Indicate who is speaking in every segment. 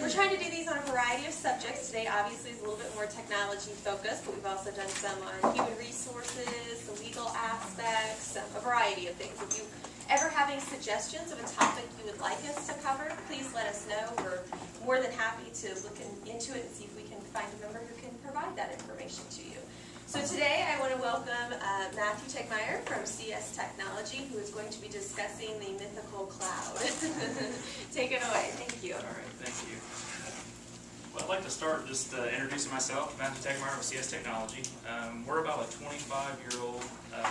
Speaker 1: We're trying to do these on a variety of subjects. Today obviously is a little bit more technology focused, but we've also done some on human resources, the legal aspects, a variety of things. If you ever have any suggestions of a topic you would like us to cover, please let us know. We're more than happy to look into it and see if we can find a member who can provide that information to you. So today I want to welcome Matthew Tegmeyer from CS Technology, who is going to be discussing the mythical cloud. Take it away. Thank you.
Speaker 2: All right, thank you. Well, I'd like to start just introducing myself, Matthew Tegmeyer with CS Technology. We're about a 25-year-old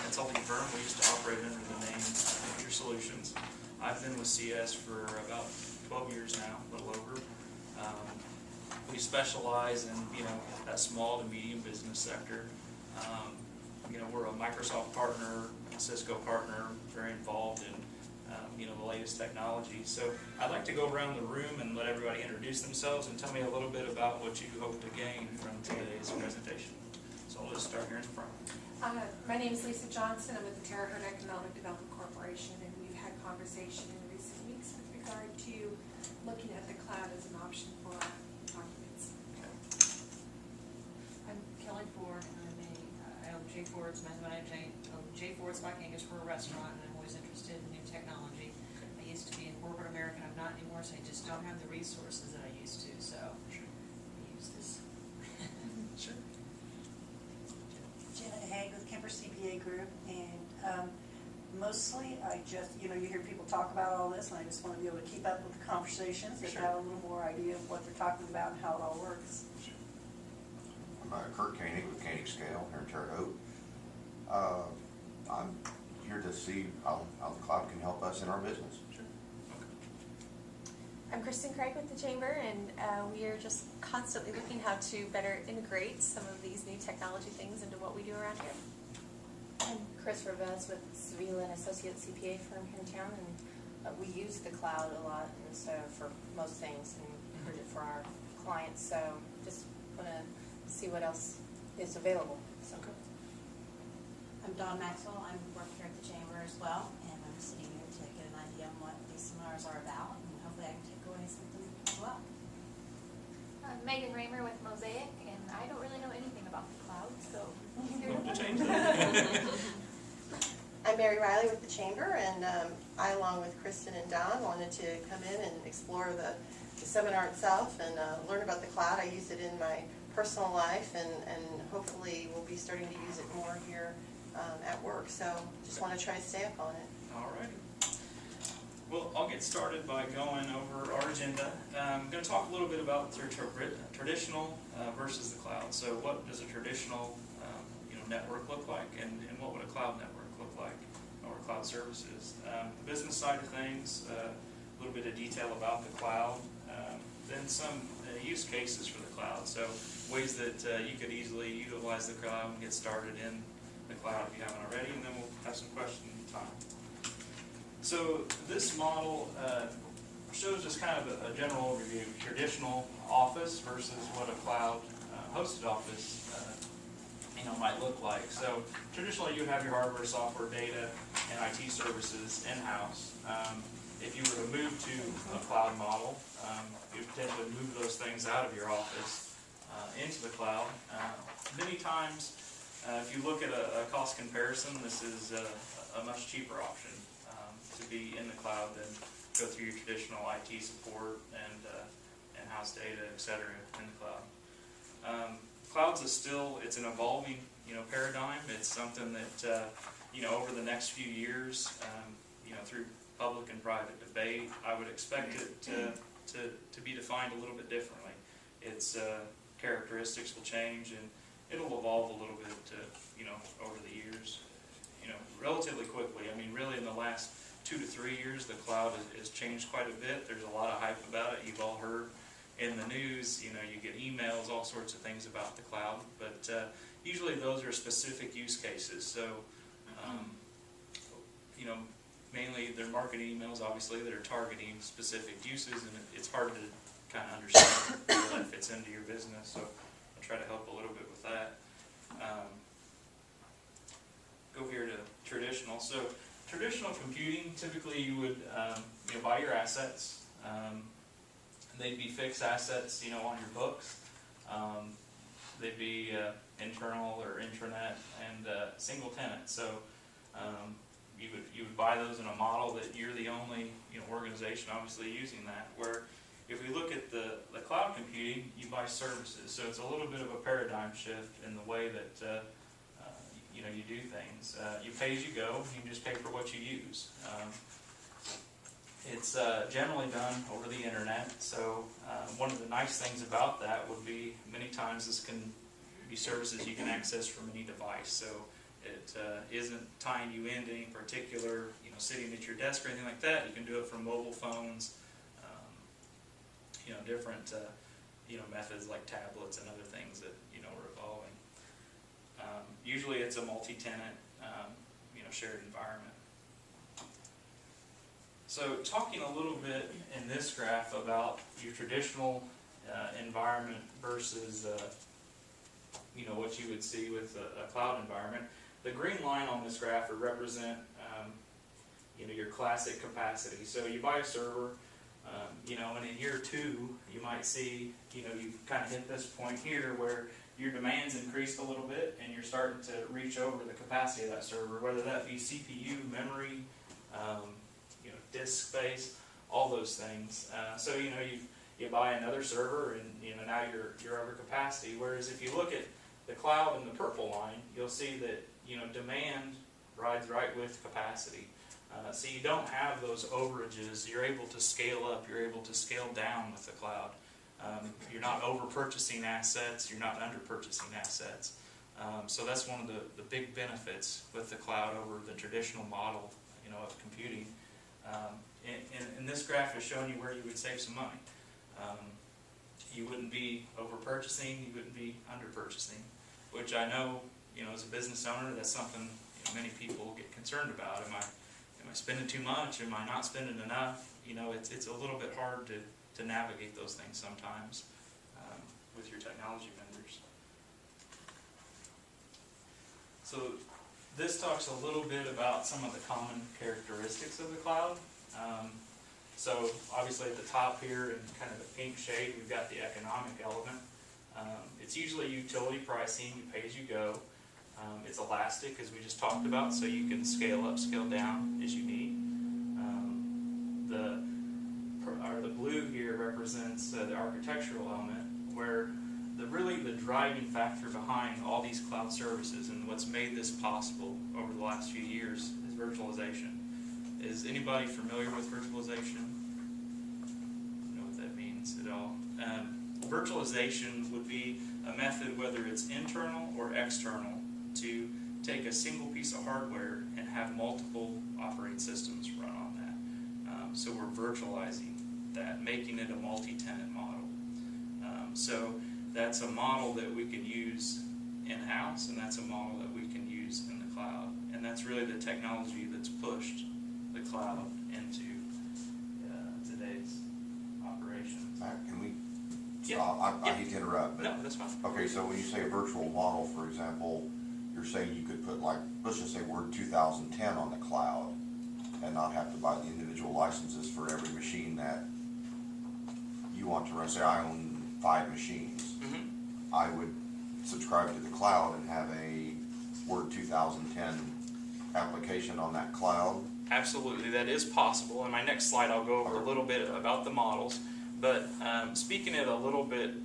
Speaker 2: consulting firm. We used to operate under the name Future Solutions. I've been with CS for about 12 years now, a little over. We specialize in, that small to medium business sector. We're a Microsoft partner, a Cisco partner, very involved in, the latest technology. So I'd like to go around the room and let everybody introduce themselves and tell me a little bit about what you hope to gain from today's presentation. So I'll just start here in the front.
Speaker 3: My name is Lisa Johnson. I'm with the Terre Haute Economic Development Corporation, and we've had conversation in recent weeks with regard to looking at the cloud as an option for our documents.
Speaker 4: I'm Kelly Ford, and I own J. Ford's J. Ford's Black Angus for a restaurant, and I'm always interested in new technology. I used to be in corporate America, I'm not anymore, so I just don't have the resources that I used to, so I use this.
Speaker 2: Sure.
Speaker 5: Janet Haig with Kemper CPA Group, and mostly I just, you hear people talk about all this, and I just want to be able to keep up with the conversations and have a little more idea of what they're talking about and how it all works.
Speaker 2: Sure.
Speaker 6: I'm Kurt Koenig with Koenig Scale here in Terre Haute. I'm here to see how the cloud can help us in our business.
Speaker 2: Sure. Okay.
Speaker 1: I'm Kristen Craig with the Chamber, and we are just constantly looking how to better integrate some of these new technology things into what we do around here.
Speaker 7: I'm Chris Rivez with Sevilla and Associates CPA firm here in town, and we use the cloud a lot, and so for most things, and use it for our clients. So just want to see what else is available. So.
Speaker 2: Okay.
Speaker 8: I'm Dawn Maxwell. I work here at the Chamber as well, and I'm sitting here to get an idea on what these seminars are about, and hopefully I can take away something as well.
Speaker 9: I'm Megan Raymer with Mosaic, and I don't really know anything about the cloud, so here
Speaker 2: Hope to
Speaker 9: to
Speaker 2: change that.
Speaker 1: I'm Mary Riley with the Chamber, and I, along with Kristen and Don, wanted to come in and explore the seminar itself and learn about the cloud. I use it in my personal life, and hopefully we'll be starting to use it more here at work. So just want to try to stay up on it.
Speaker 2: All righty. Well, I'll get started by going over our agenda. I'm going to talk a little bit about traditional versus the cloud. So what does a traditional network look like, and what would a cloud network look like, or cloud services? The business side of things, a little bit of detail about the cloud, then some use cases for the cloud. So ways that you could easily utilize the cloud and get started in the cloud if you haven't already, and then we'll have some question time. So this model shows just kind of a general overview of traditional office versus what a cloud hosted office might look like. So traditionally you have your hardware, software, data, and IT services in-house. If you were to move to a cloud model, you potentially move those things out of your office into the cloud. Many times, if you look at a cost comparison, this is a much cheaper option to be in the cloud than go through your traditional IT support and in-house data, etc. in the cloud. Clouds is still, it's an evolving paradigm. It's something that over the next few years, through public and private debate, I would expect it to be defined a little bit differently. Its characteristics will change, and it'll evolve a little bit over the years, relatively quickly. I mean, really in the last 2 to 3 years, the cloud has changed quite a bit. There's a lot of hype about it. You've all heard in the news, you get emails, all sorts of things about the cloud, but usually those are specific use cases. So, mainly they're marketing emails, obviously, that are targeting specific uses, and it's hard to kind of understand where that fits into your business. So I'll try to help a little bit with that. Go here to traditional. So traditional computing, typically you would buy your assets, they'd be fixed assets, on your books. They'd be internal or intranet and single tenant. So you would buy those in a model that you're the only organization obviously using that. Where if we look at the cloud computing, you buy services. So it's a little bit of a paradigm shift in the way that you do things. You pay as you go. You can just pay for what you use. It's generally done over the internet. So one of the nice things about that would be many times this can be services you can access from any device. So it isn't tying you into any particular, sitting at your desk or anything like that. You can do it from mobile phones, different, methods like tablets and other things that, are evolving. Usually it's a multi-tenant, shared environment. So talking a little bit in this graph about your traditional environment versus, what you would see with a cloud environment. The green line on this graph would represent, your classic capacity. So you buy a server, and in year 2, you might see, you've kind of hit this point here where your demands increased a little bit and you're starting to reach over the capacity of that server, whether that be CPU, memory, disk space, all those things. So, you buy another server and, now you're over capacity. Whereas if you look at the cloud in the purple line, you'll see that, demand rides right with capacity. So you don't have those overages. You're able to scale up. You're able to scale down with the cloud. You're not over purchasing assets. You're not under purchasing assets. So that's one of the big benefits with the cloud over the traditional model, of computing. And this graph is showing you where you would save some money. You wouldn't be over purchasing. You wouldn't be under purchasing, which I know, as a business owner, that's something many people get concerned about. Am I spending too much? Am I not spending enough? It's a little bit hard to navigate those things sometimes with your technology vendors. So this talks a little bit about some of the common characteristics of the cloud. So obviously at the top here in kind of the pink shade, we've got the economic element. It's usually utility pricing, you pay as you go. It's elastic, as we just talked about, so you can scale up, scale down as you need. The blue here represents the architectural element, where really the driving factor behind all these cloud services and what's made this possible over the last few years is virtualization. Is anybody familiar with virtualization? Know what that means at all? Virtualization would be a method, whether it's internal or external, to take a single piece of hardware and have multiple operating systems run on that. So we're virtualizing that, making it a multi-tenant model. So that's a model that we can use in-house, and that's a model that we can use in the cloud. And that's really the technology that's pushed the cloud into today's operations.
Speaker 6: Can we?
Speaker 2: Yeah.
Speaker 6: I hate to interrupt, but
Speaker 2: No, that's fine.
Speaker 6: okay. So when you say a virtual model, for example, you're saying you could put, like, let's just say Word 2010 on the cloud, and not have to buy the individual licenses for every machine that you want to run. Say I own 5 machines.
Speaker 2: Mm-hmm.
Speaker 6: I would subscribe to the cloud and have a Word 2010 application on that cloud.
Speaker 2: Absolutely, that is possible. In my next slide, I'll go over a little bit about the models. But speaking at a little bit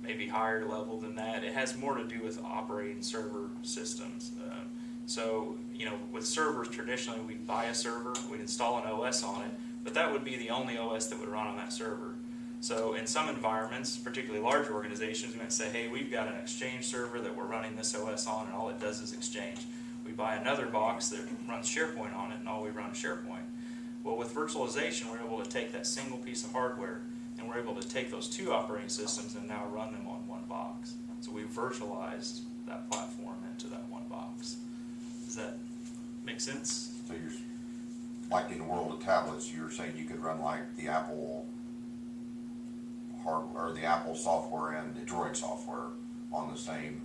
Speaker 2: maybe higher level than that, it has more to do with operating server systems. So, with servers, traditionally we'd buy a server, we'd install an OS on it, but that would be the only OS that would run on that server. So in some environments, particularly large organizations, we might say, hey, we've got an Exchange server that we're running this OS on, and all it does is Exchange. We buy another box that runs SharePoint on it, and all we run is SharePoint. Well, with virtualization, we're able to take that single piece of hardware, and we're able to take those 2 operating systems and now run them on one box. So we virtualized that platform into that one box. Does that make sense?
Speaker 6: So you're, like in the world of tablets, you're saying you could run like the Apple hardware, or the Apple software and the Droid software on the same.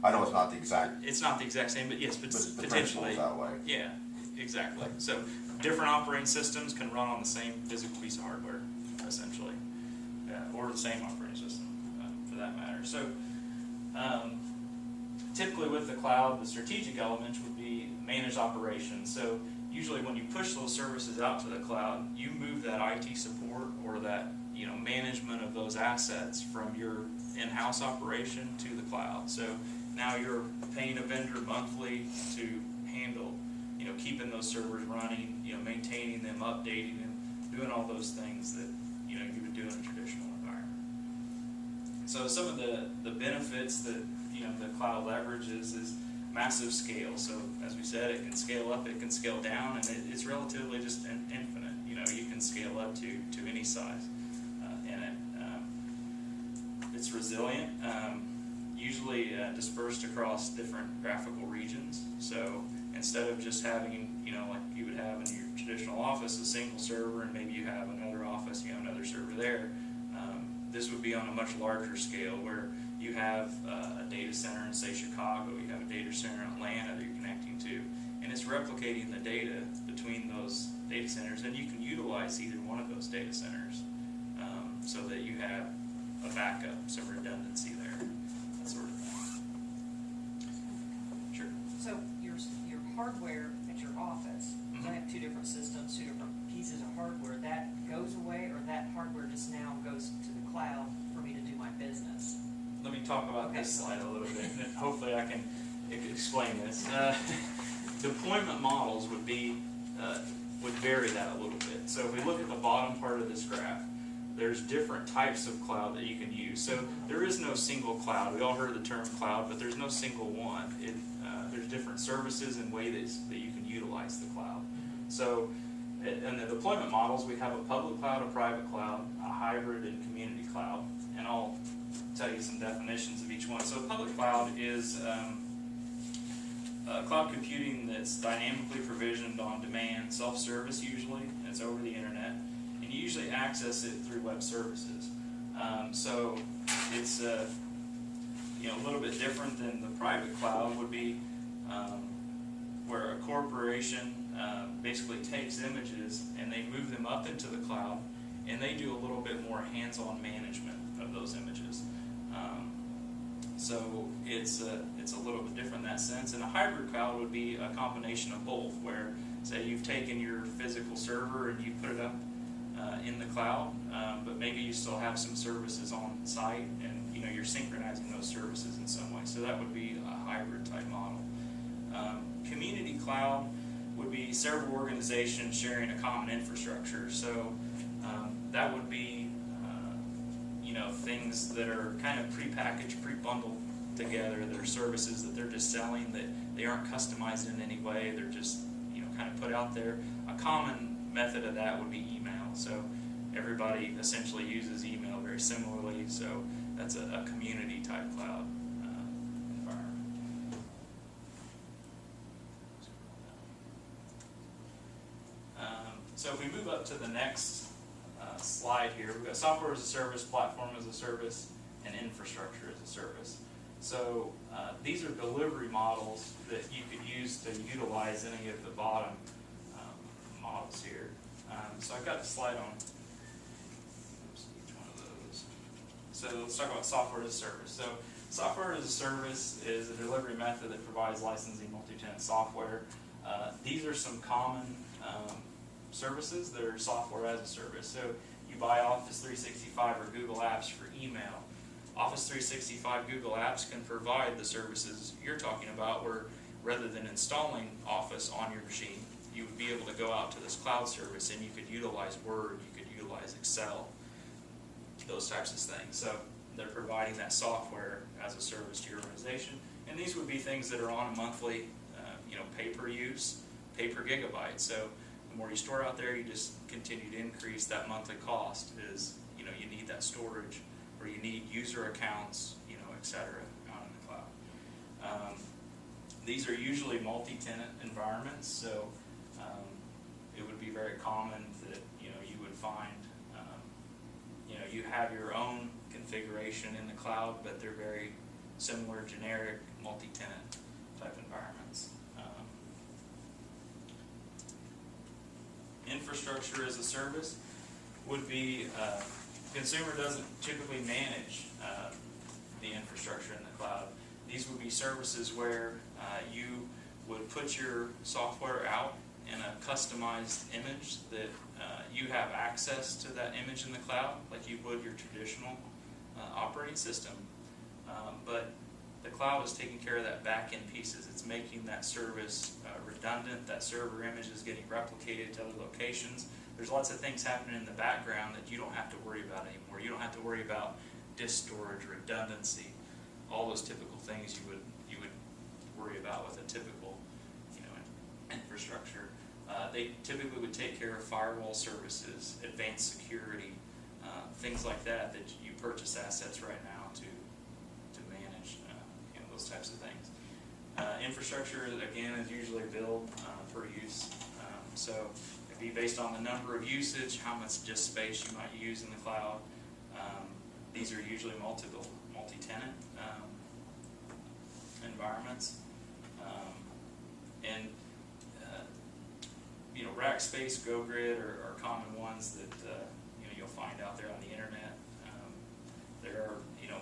Speaker 6: I know it's not the exact.
Speaker 2: It's not the exact same, but yes, but
Speaker 6: the
Speaker 2: potentially.
Speaker 6: principle's that way.
Speaker 2: Yeah, exactly. So different operating systems can run on the same physical piece of hardware, essentially. the same operating system, for that matter. So typically with the cloud, the strategic elements would be managed operations. So usually when you push those services out to the cloud, you move that IT support or that management of those assets from your in-house operation to the cloud. So now you're paying a vendor monthly to handle, keeping those servers running, maintaining them, updating them, doing all those things that you would do in a traditional environment. So some of the benefits that the cloud leverages is massive scale. So as we said, it can scale up, it can scale down, and it's relatively just infinite. You can scale up to any size in it. It's resilient, usually dispersed across different graphical regions. So instead of just having, like you would have in your traditional office, a single server, and maybe you have another office, another server there, this would be on a much larger scale where you have a data center in, say, Chicago, you have a data center in Atlanta that you're connecting to, and it's replicating the data between those data centers, and you can utilize either one of those data centers so that you have a backup, some redundancy there, that sort of thing. Sure.
Speaker 4: So your hardware at your office, I have two different systems, two different pieces of hardware, that goes away, or that hardware just now goes to the cloud for me to do my business?
Speaker 2: Let me talk about this slide a little bit, and hopefully I can explain this. Deployment models would vary that a little bit. So if we look at the bottom part of this graph, there's different types of cloud that you can use. So there is no single cloud. We all heard the term cloud, but there's no single one. There's different services and ways that you can utilize the cloud. So in the deployment models, we have a public cloud, a private cloud, a hybrid, and community cloud. And I'll tell you some definitions of each one. So public cloud is cloud computing that's dynamically provisioned on demand, self-service usually, and it's over the internet, and you usually access it through web services. So it's a little bit different than the private cloud would be, where a corporation basically takes images and they move them up into the cloud, and they do a little bit more hands-on management of those images. So it's a little bit different in that sense. And a hybrid cloud would be a combination of both, where say you've taken your physical server and you put it up in the cloud, but maybe you still have some services on site, and you're synchronizing those services in some way. So that would be a hybrid type model. Community cloud would be several organizations sharing a common infrastructure. So that would be things that are kind of pre-packaged, pre-bundled together. They're services that they're just selling, that they aren't customized in any way. They're just kind of put out there. A common method of that would be email. So everybody essentially uses email very similarly. So that's a community type cloud environment. So if we move up to the next slide here, we've got software as a service, platform as a service, and infrastructure as a service. So these are delivery models that you could use to utilize any of the bottom models here. So I've got the slide on each one of those. So let's talk about software as a service. So software as a service is a delivery method that provides licensing multi-tenant software. These are some common services that are software as a service. So you buy Office 365 or Google Apps for email. Office 365 Google Apps can provide the services you're talking about, where rather than installing Office on your machine, you would be able to go out to this cloud service and you could utilize Word, you could utilize Excel, those types of things. So they're providing that software as a service to your organization. And these would be things that are on a monthly, pay per use, pay per gigabyte. So the more you store out there, you just continue to increase that monthly cost. Is you need that storage, or you need user accounts, etc. out in the cloud. These are usually multi-tenant environments, so it would be very common that you would find you have your own configuration in the cloud, but they're very similar, generic, multi-tenant type environments. Infrastructure as a service would be consumer doesn't typically manage the infrastructure in the cloud. These would be services where you would put your software out in a customized image that you have access to that image in the cloud like you would your traditional operating system. But the cloud is taking care of that back-end pieces. It's making that service redundant. That server image is getting replicated to other locations. There's lots of things happening in the background that you don't have to worry about anymore. You don't have to worry about disk storage, redundancy, all those typical things you would worry about with a typical, infrastructure. They typically would take care of firewall services, advanced security, things like that you purchase assets right now to manage, those types of things. Infrastructure, again, is usually billed per use. So it'd be based on the number of usage, how much disk space you might use in the cloud. These are usually multi-tenant environments. And Rackspace, GoGrid are common ones that you'll find out there on the internet. There are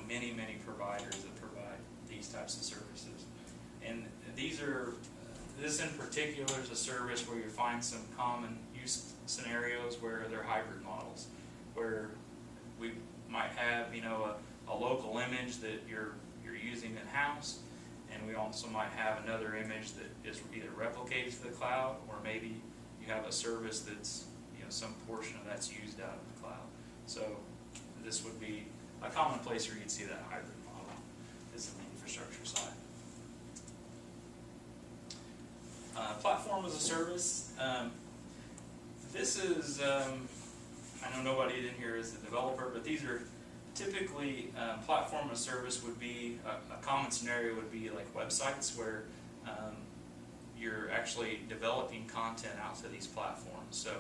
Speaker 2: many providers that provide these types of services, and this in particular is a service where you find some common use scenarios where they're hybrid models, where we might have a local image that you're using in house, and we also might have another image that is either replicated to the cloud, or maybe you have a service that's some portion of that's used out of the cloud. So this would be a common place where you'd see that hybrid model is in the infrastructure side. Platform as a service. This is, I know nobody in here is a developer, but these are typically platform as a service would be, a common scenario would be like websites where you're actually developing content out to these platforms. So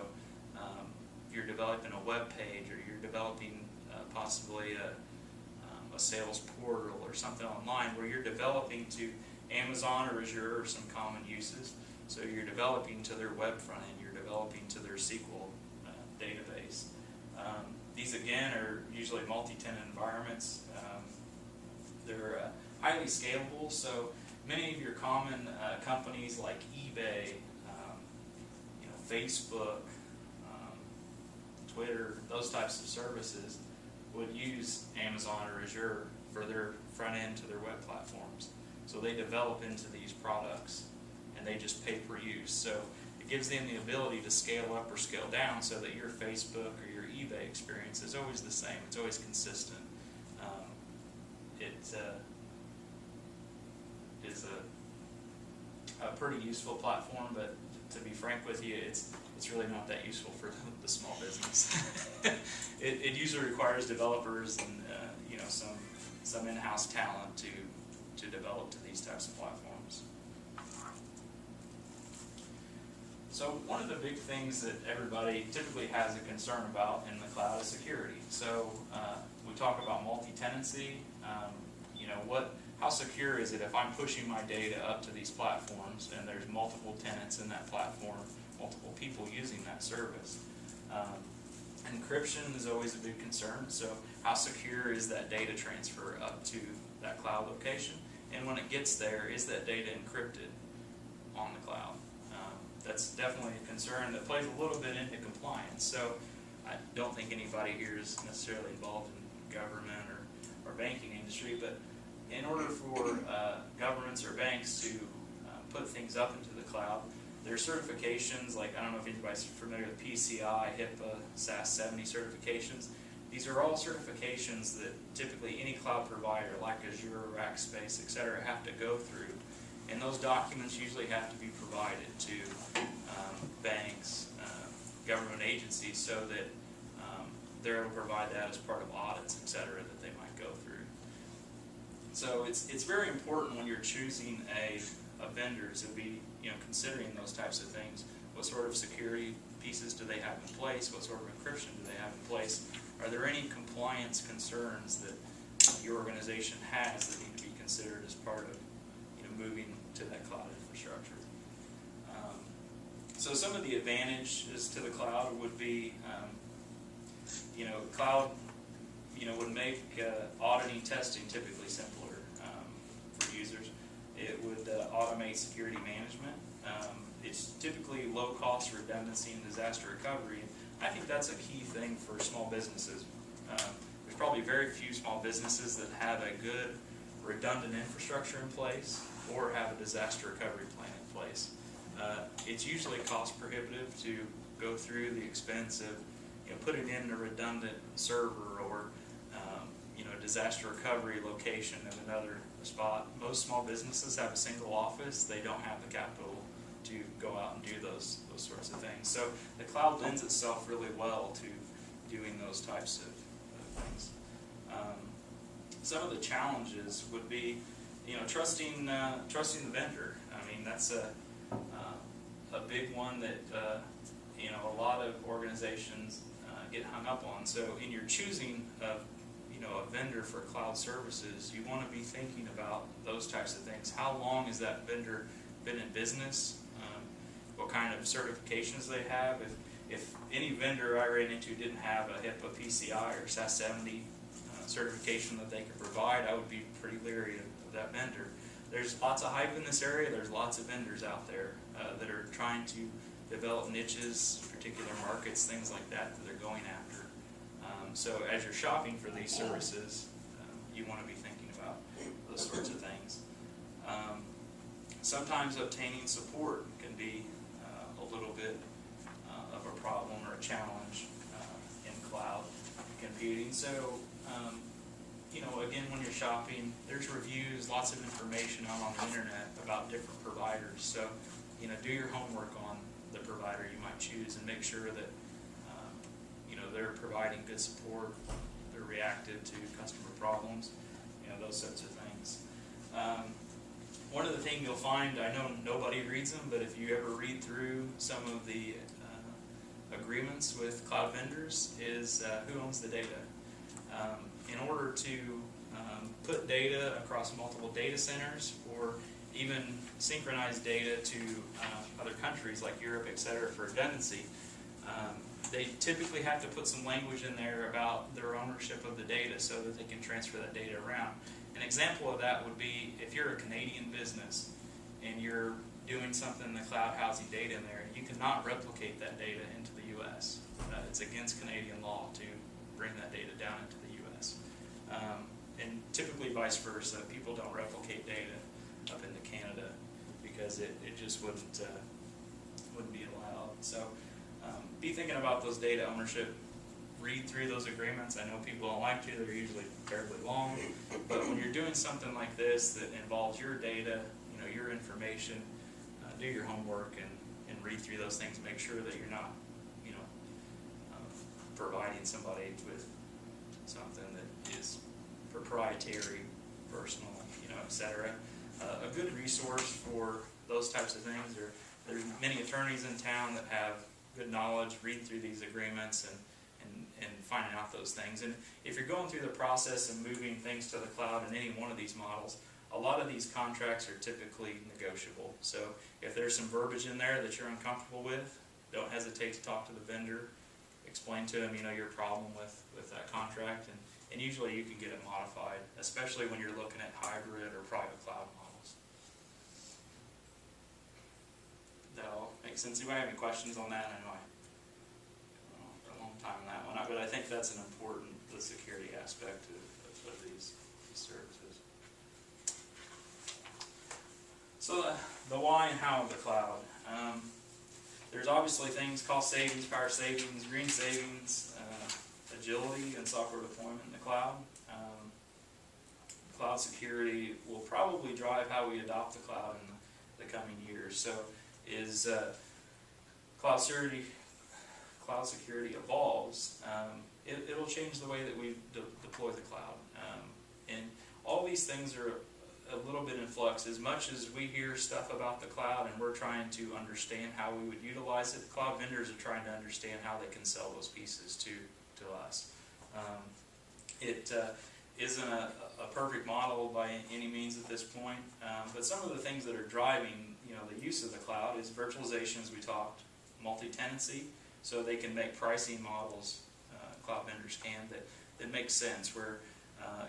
Speaker 2: you're developing a web page, or you're developing possibly a sales portal or something online where you're developing to Amazon or Azure or some common uses. So you're developing to their web front end, you're developing to their SQL database. These again are usually multi-tenant environments. They're highly scalable, so many of your common companies like eBay, Facebook, Twitter, those types of services would use Amazon or Azure for their front end to their web platforms. So they develop into these products and they just pay per use. So it gives them the ability to scale up or scale down so that your Facebook or your eBay experience is always the same. It's always consistent. It is a pretty useful platform, but to be frank with you, it's really not that useful for the small business. It usually requires developers and some in-house talent to develop to these types of platforms. So one of the big things that everybody typically has a concern about in the cloud is security. So we talk about multi-tenancy. How secure is it if I'm pushing my data up to these platforms and there's multiple tenants in that platform, multiple people using that service? Encryption is always a big concern. So how secure is that data transfer up to that cloud location? And when it gets there, is that data encrypted on the cloud? That's definitely a concern that plays a little bit into compliance. So I don't think anybody here is necessarily involved in government or banking industry, but in order for governments or banks to put things up into the cloud, there are certifications, like I don't know if anybody's familiar with PCI, HIPAA, SAS 70 certifications. These are all certifications that typically any cloud provider like Azure, Rackspace, etc. have to go through. And those documents usually have to be provided to banks, government agencies, so that they're able to provide that as part of audits, etc., that they might go through. So it's very important when you're choosing a vendor to be considering those types of things. What sort of security pieces do they have in place? What sort of encryption do they have in place? Are there any compliance concerns that your organization has that need to be considered as part of moving to that cloud infrastructure? So some of the advantages to the cloud would be, cloud would make auditing testing typically simpler for users. It would automate security management. It's typically low-cost redundancy and disaster recovery. I think that's a key thing for small businesses. There's probably very few small businesses that have a good redundant infrastructure in place or have a disaster recovery plan in place. It's usually cost prohibitive to go through the expense of putting in a redundant server or disaster recovery location in another spot. Most small businesses have a single office. They don't have the capital to go out and do those sorts of things. So the cloud lends itself really well to doing those types of things. Some of the challenges would be, trusting the vendor. I mean, that's a big one that a lot of organizations get hung up on. So in your choosing of a vendor for cloud services, you want to be thinking about those types of things. How long has that vendor been in business? What kind of certifications they have? If any vendor I ran into didn't have a HIPAA PCI or SAS 70 certification that they could provide, I would be pretty leery of that vendor. There's lots of hype in this area. There's lots of vendors out there that are trying to develop niches, particular markets, things like that they're going after. So as you're shopping for these services, you want to be thinking about those sorts of things. Sometimes obtaining support can be a little bit of a problem or a challenge in cloud computing. So, again, when you're shopping, there's reviews, lots of information out on the internet about different providers. So, do your homework on the provider you might choose and make sure that they're providing good support, they're reactive to customer problems, those sorts of things. One of the things you'll find, I know nobody reads them, but if you ever read through some of the agreements with cloud vendors, is who owns the data. In order to put data across multiple data centers or even synchronize data to other countries like Europe, etc., for redundancy, they typically have to put some language in there about their ownership of the data so that they can transfer that data around. An example of that would be if you're a Canadian business and you're doing something in the cloud housing data in there, you cannot replicate that data into the U.S. It's against Canadian law to bring that data down into the U.S. And typically vice versa, people don't replicate data up into Canada because it just wouldn't be allowed. So be thinking about those data ownership. Read through those agreements. I know people don't like to, they're usually terribly long, but when you're doing something like this that involves your data, your information, do your homework and read through those things. Make sure that you're not providing somebody with something that is proprietary, personal, etc. A good resource for those types of things there's many attorneys in town that have good knowledge, read through these agreements and finding out those things. And if you're going through the process of moving things to the cloud in any one of these models, a lot of these contracts are typically negotiable. So if there's some verbiage in there that you're uncomfortable with, don't hesitate to talk to the vendor, explain to them, your problem with that contract, and usually you can get it modified, especially when you're looking at hybrid or private cloud models. That all make sense? Anybody have any questions on that? I know I for a long time on that one, but I think that's an important, the security aspect of these services. So the why and how of the cloud. There's obviously things, cost savings, power savings, green savings, agility and software deployment in the cloud. Cloud security will probably drive how we adopt the cloud in the coming years. So is cloud security evolves, it'll change the way that we deploy the cloud. And all these things are a little bit in flux. As much as we hear stuff about the cloud and we're trying to understand how we would utilize it, the cloud vendors are trying to understand how they can sell those pieces to us. It isn't a perfect model by any means at this point, but some of the things that are driving the use of the cloud is virtualization, as we talked, multi-tenancy, so they can make pricing models cloud vendors can, that makes sense, where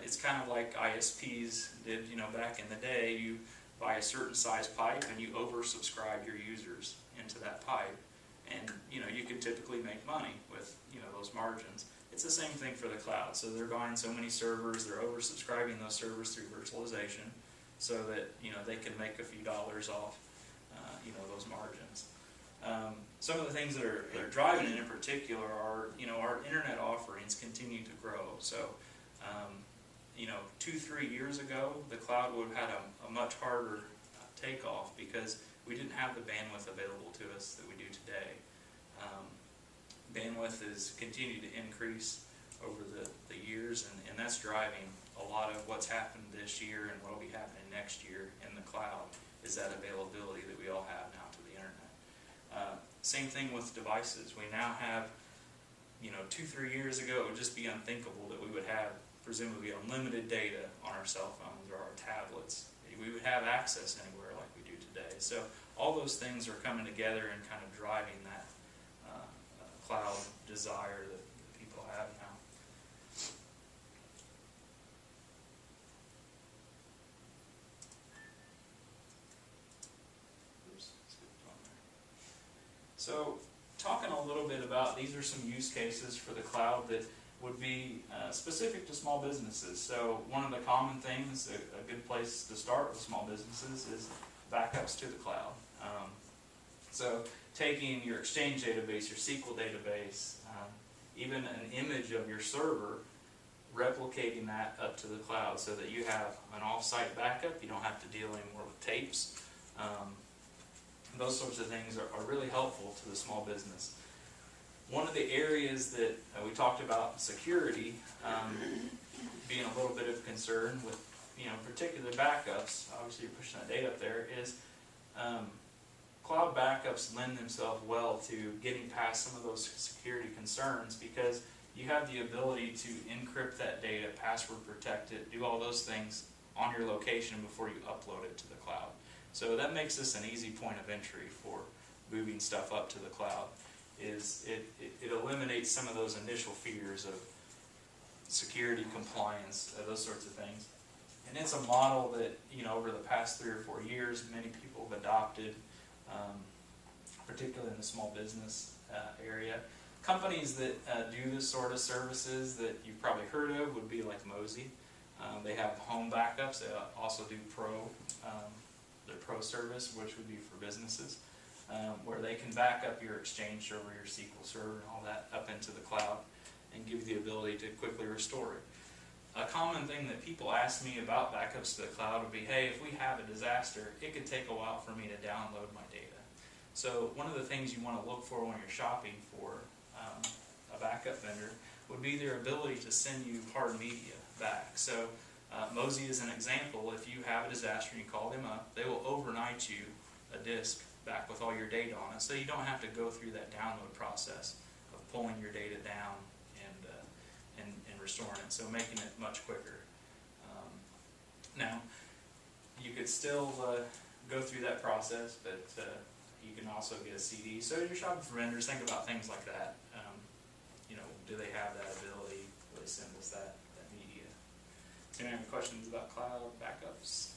Speaker 2: it's kind of like ISPs did, back in the day. You buy a certain size pipe and you oversubscribe your users into that pipe, and you can typically make money with those margins. It's the same thing for the cloud. So they're buying so many servers, they're oversubscribing those servers through virtualization, so that they can make a few dollars off those margins. Some of the things that are driving it in particular are our internet offerings continue to grow. So 2-3 years ago, the cloud would have had a much harder takeoff because we didn't have the bandwidth available to us that we do today. Bandwidth has continued to increase over the years, and that's driving a lot of what's happened this year and what will be happening next year in the cloud, is that availability that we all have now to the internet. Same thing with devices. We now have, 2-3 years ago, it would just be unthinkable that we would have presumably unlimited data on our cell phones or our tablets. We would have access anywhere like we do today. So all those things are coming together and kind of driving that cloud desire that people have now. So talking a little bit about, these are some use cases for the cloud that would be specific to small businesses. So one of the common things, a good place to start with small businesses, is backups to the cloud. So taking your Exchange database, your SQL database, even an image of your server, replicating that up to the cloud so that you have an off-site backup. You don't have to deal anymore with tapes. Those sorts of things are really helpful to the small business. One of the areas that we talked about, security, being a little bit of concern with particular backups, obviously you're pushing that data up there, is cloud backups lend themselves well to getting past some of those security concerns, because you have the ability to encrypt that data, password protect it, do all those things on your location before you upload it to the cloud. So that makes this an easy point of entry for moving stuff up to the cloud. It eliminates some of those initial fears of security, compliance, those sorts of things. And it's a model that, over the past 3 or 4 years, many people have adopted, particularly in the small business area. Companies that do this sort of services that you've probably heard of would be like Mozy. They have home backups. They also do their pro service, which would be for businesses, where they can back up your Exchange server, your SQL server, and all that up into the cloud and give you the ability to quickly restore it. A common thing that people ask me about backups to the cloud would be, hey, if we have a disaster, it could take a while for me to download my data. So one of the things you want to look for when you're shopping for a backup vendor would be their ability to send you hard media back. So Mozy is an example. If you have a disaster and you call them up, they will overnight you a disk back with all your data on it, so you don't have to go through that download process of pulling your data down and restoring it, so making it much quicker. Now, you could still go through that process, but you can also get a CD. So if you're shopping for vendors, think about things like that. Do they have that ability? Will they send us that media? Do you have any questions about cloud backups?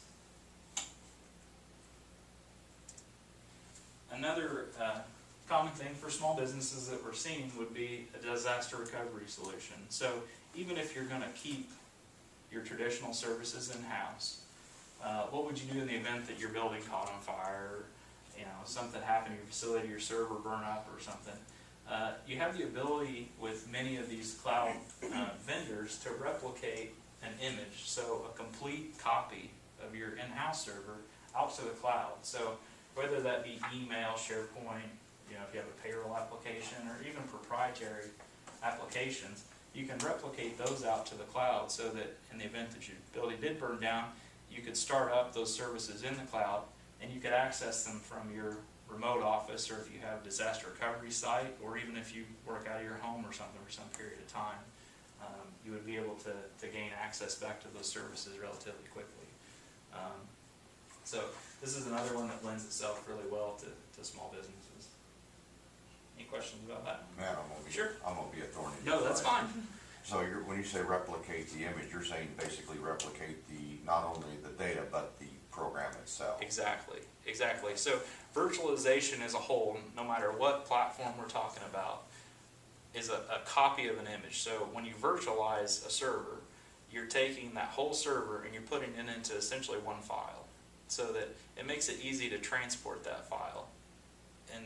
Speaker 2: Another common thing for small businesses that we're seeing would be a disaster recovery solution. So even if you're going to keep your traditional services in-house, what would you do in the event that your building caught on fire, or something happened to your facility, your server burned up or something? You have the ability with many of these cloud vendors to replicate an image, so a complete copy of your in-house server out to the cloud. So whether that be email, SharePoint, if you have a payroll application, or even proprietary applications, you can replicate those out to the cloud, so that in the event that your building did burn down, you could start up those services in the cloud, and you could access them from your remote office, or if you have a disaster recovery site, or even if you work out of your home or something for some period of time, you would be able to gain access back to those services relatively quickly. So this is another one that lends itself really well to small businesses. Any questions about that?
Speaker 6: Man,
Speaker 2: Sure.
Speaker 6: I'm gonna be a thorn in your
Speaker 2: No, that's
Speaker 6: side.
Speaker 2: fine.
Speaker 6: So when you say replicate the image, you're saying basically replicate not only the data, but the program itself.
Speaker 2: Exactly, exactly. So virtualization as a whole, no matter what platform we're talking about, is a copy of an image. So when you virtualize a server, you're taking that whole server and you're putting it into essentially one file, so that it makes it easy to transport that file. And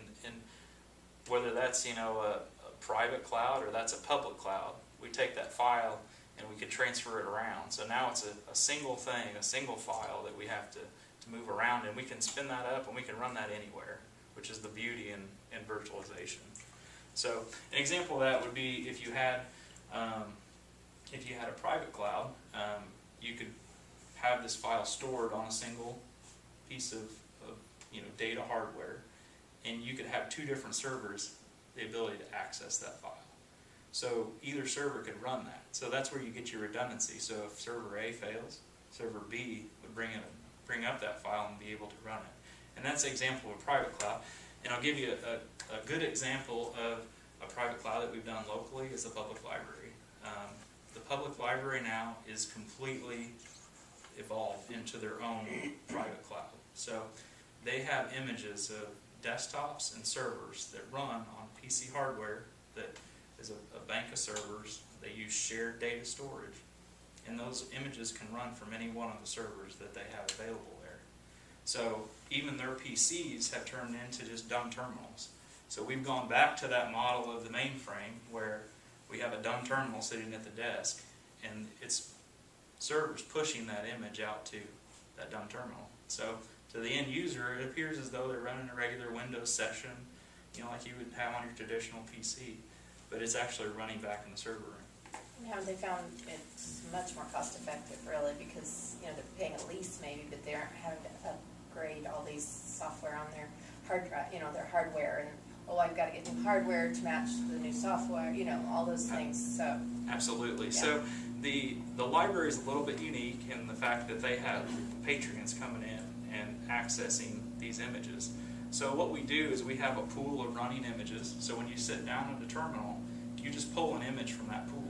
Speaker 2: whether that's, you know, a private cloud or that's a public cloud, we take that file and we can transfer it around. So now it's a single thing, a single file that we have to move around, and we can spin that up and we can run that anywhere, which is the beauty in virtualization. So an example of that would be if you had a private cloud, you could have this file stored on a single piece of data hardware, and you could have two different servers the ability to access that file. So either server could run that. So that's where you get your redundancy. So if server A fails, server B would bring up that file and be able to run it. And that's an example of a private cloud. And I'll give you a good example of a private cloud that we've done locally is the public library. The public library now is completely evolved into their own private cloud. So they have images of desktops and servers that run on PC hardware that is a bank of servers. They use shared data storage, and those images can run from any one of the servers that they have available there. So even their PCs have turned into just dumb terminals. So we've gone back to that model of the mainframe where we have a dumb terminal sitting at the desk, and it's servers pushing that image out to that dumb terminal. So to the end user, it appears as though they're running a regular Windows session, like you would have on your traditional PC, but it's actually running back in the server room.
Speaker 7: Haven't they found it's much more cost effective, really, because they're paying a lease maybe, but they aren't having to upgrade all these software on their hard drive, their hardware, and I've got to get new hardware to match the new software, all those things. So
Speaker 2: absolutely.
Speaker 7: Yeah.
Speaker 2: So the library is a little bit unique in the fact that they have patrons coming in and accessing these images. So what we do is we have a pool of running images. So when you sit down at the terminal, you just pull an image from that pool.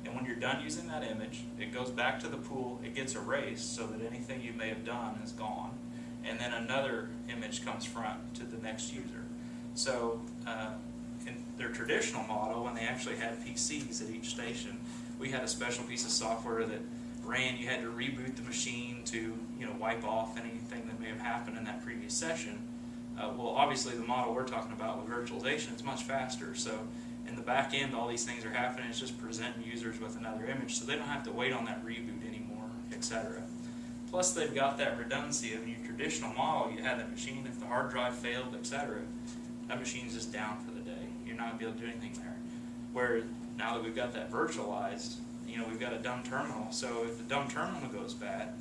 Speaker 2: And when you're done using that image, it goes back to the pool, it gets erased so that anything you may have done is gone. And then another image comes front to the next user. So in their traditional model, when they actually had PCs at each station, we had a special piece of software that ran. You had to reboot the machine to wipe off anything that may have happened in that previous session. Well, obviously the model we're talking about with virtualization is much faster. So in the back end, all these things are happening. It's just presenting users with another image, so they don't have to wait on that reboot anymore, etc. Plus, they've got that redundancy of your traditional model. You had that machine, if the hard drive failed, etc., that machine's just down for the day. You're not going to be able to do anything there. Where now that we've got that virtualized, we've got a dumb terminal. So if the dumb terminal goes bad,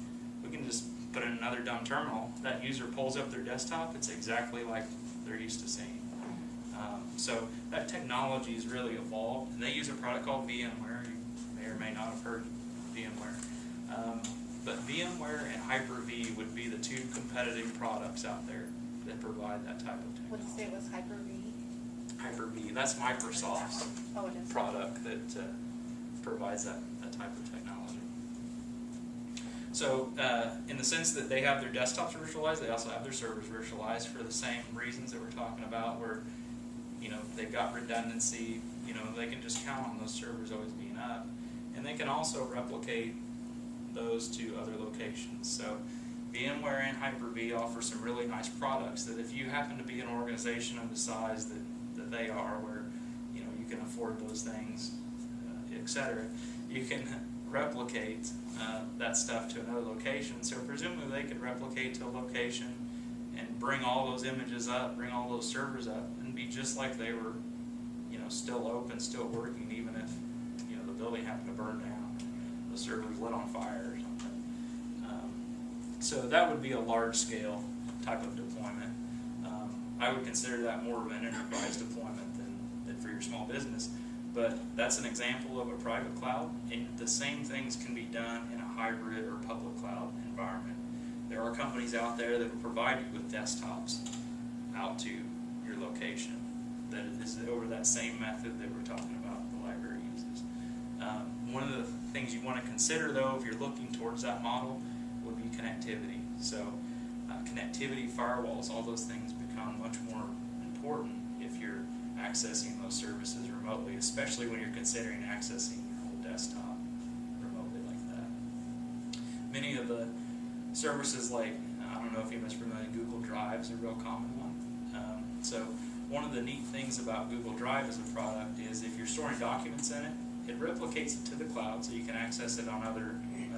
Speaker 2: we can just put in another dumb terminal. That user pulls up their desktop. It's exactly like they're used to seeing. So that technology has really evolved. And they use a product called VMware. You may or may not have heard VMware. But VMware and Hyper-V would be the two competitive products out there that provide that type of technology.
Speaker 3: What did you say it was, Hyper-V?
Speaker 2: Hyper-V, that's Microsoft's
Speaker 3: Oh, it is.
Speaker 2: product that provides that type of technology. So in the sense that they have their desktops virtualized, they also have their servers virtualized for the same reasons that we're talking about, where they've got redundancy. They can just count on those servers always being up, and they can also replicate those to other locations. So VMware and Hyper-V offer some really nice products that if you happen to be an organization of the size that they are, where you can afford those things, etc., you can replicate that stuff to another location. So presumably they could replicate to a location and bring all those images up, bring all those servers up, and be just like they were, still open, still working, even if the building happened to burn down, the servers lit on fire or something. So that would be a large-scale type of deployment. I would consider that more of an enterprise deployment than for your small business. But that's an example of a private cloud, and the same things can be done in a hybrid or public cloud environment. There are companies out there that will provide you with desktops out to your location. that is over that same method that we're talking about the library uses. One of the things you want to consider, though, if you're looking towards that model, would be connectivity. So connectivity, firewalls, all those things become much more important if you're accessing those services remotely, especially when you're considering accessing your whole desktop remotely like that. Many of the services, like, I don't know if you're familiar, Google Drive is a real common one. So one of the neat things about Google Drive as a product is if you're storing documents in it, it replicates it to the cloud so you can access it on other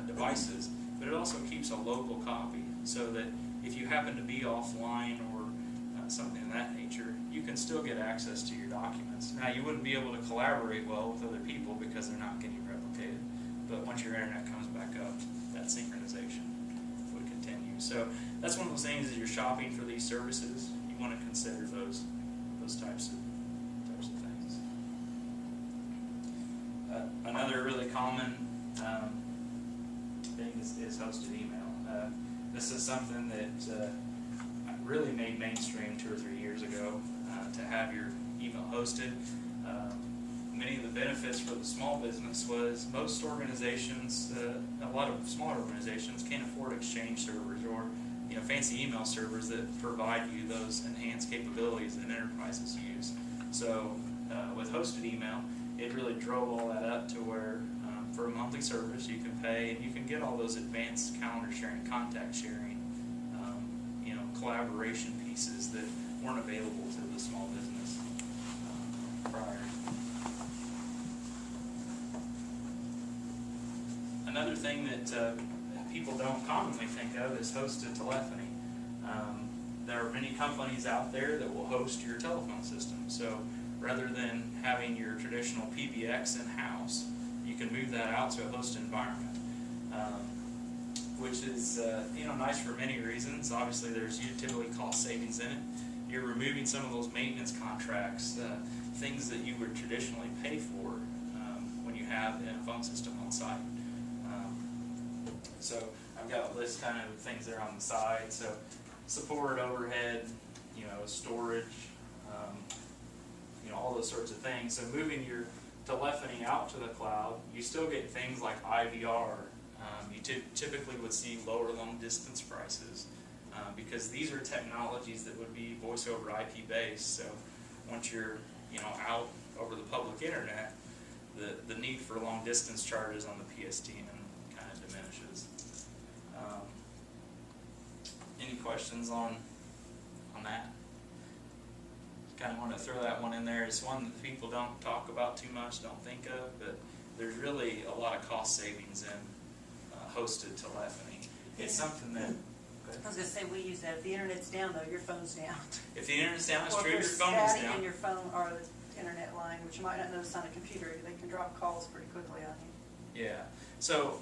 Speaker 2: devices, but it also keeps a local copy so that if you happen to be offline or something of that nature, you can still get access to your documents. Now, you wouldn't be able to collaborate well with other people because they're not getting replicated, but once your internet comes back up, that synchronization would continue. So that's one of those things as you're shopping for these services, you want to consider those types of things. Another really common thing is hosted email. This is something that really made mainstream 2 or 3 years ago, to have your email hosted. Many of the benefits for the small business was most organizations, a lot of smaller organizations can't afford Exchange servers or fancy email servers that provide you those enhanced capabilities that enterprises use. So with hosted email, it really drove all that up to where for a monthly service you can pay and you can get all those advanced calendar sharing, contact sharing, collaboration pieces that weren't available to the small business prior. Another thing that people don't commonly think of is hosted telephony. There are many companies out there that will host your telephone system. So rather than having your traditional PBX in-house, you can move that out to a hosted environment. Which is nice for many reasons. Obviously, there's typically cost savings in it. You're removing some of those maintenance contracts, things that you would traditionally pay for when you have a phone system on site. So I've got a list kind of things there on the side. So support, overhead, storage, all those sorts of things. So moving your telephony out to the cloud, you still get things like IVR. You typically would see lower long distance prices because these are technologies that would be voice over IP based. So once you're out over the public internet, the need for long distance charges on the PSTN kind of diminishes. Any questions on that? Kind of want to throw that one in there. It's one that people don't talk about too much, don't think of, but there's really a lot of cost savings in hosted telephony. It's something that...
Speaker 5: I was going to say, we use that. If the internet's down, though, your phone's down.
Speaker 2: If the internet's down, it's
Speaker 5: or
Speaker 2: true,
Speaker 5: if
Speaker 2: your
Speaker 5: there's
Speaker 2: phone is
Speaker 5: static
Speaker 2: down.
Speaker 5: in your phone or the internet line, which you might not notice on a computer, they can drop calls pretty quickly on you.
Speaker 2: Yeah. So